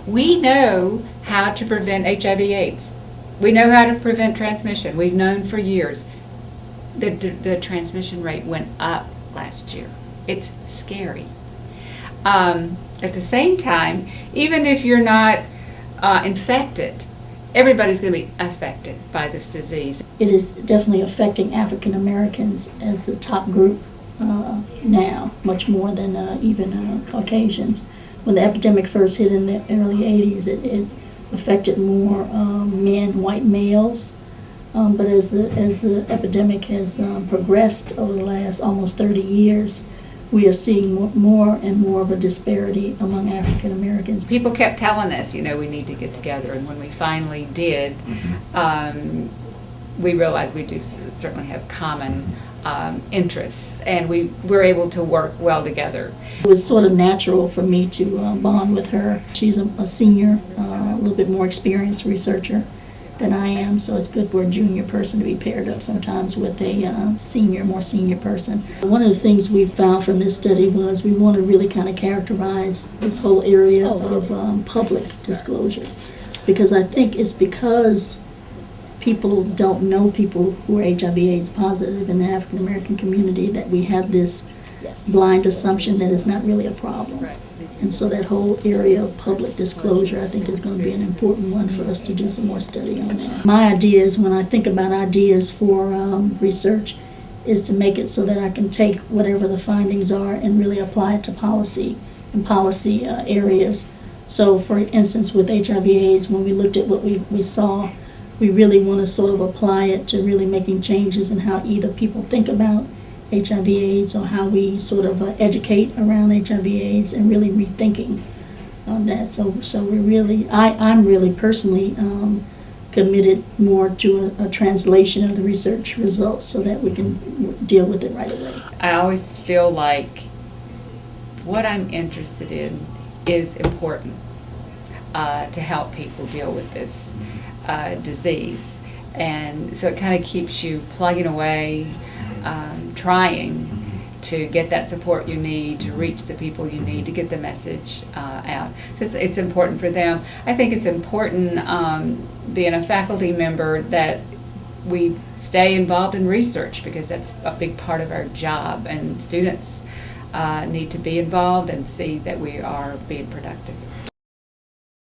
We know how to prevent HIV/AIDS. We know how to prevent transmission. We've known for years. The transmission rate went up last year. It's scary. At the same time, even if you're not infected, everybody's going to be affected by this disease. It is definitely affecting African Americans as the top group now, much more than even Caucasians. When the epidemic first hit in the early 80s, it affected more men, white males. But as the epidemic has progressed over the last almost 30 years, we are seeing more and more of a disparity among African Americans. People kept telling us, we need to get together, and when we finally did, we realized we do certainly have common interests, and we were able to work well together. It was sort of natural for me to bond with her. She's a senior, a little bit more experienced researcher than I am, so it's good for a junior person to be paired up sometimes with a more senior person. One of the things we found from this study was we want to really kind of characterize this whole area of public disclosure, because I think it's because people don't know people who are HIV/AIDS positive in the African American community that we have this blind assumption that it's not really a problem. And so that whole area of public disclosure, I think, is going to be an important one for us to do some more study on that. My ideas, when I think about ideas for research, is to make it so that I can take whatever the findings are and really apply it to policy and policy areas. So, for instance, with HIV/AIDS, when we looked at what we saw, we really want to sort of apply it to really making changes in how either people think about HIV/AIDS or how we sort of educate around HIV/AIDS, and really rethinking on that. So we're really, I'm really personally committed more to a translation of the research results so that we can deal with it right away. I always feel like what I'm interested in is important to help people deal with this disease. And so it kind of keeps you plugging away, trying to get that support you need, to reach the people you need, to get the message out. So it's important for them. I think it's important, being a faculty member, that we stay involved in research, because that's a big part of our job, and students need to be involved and see that we are being productive.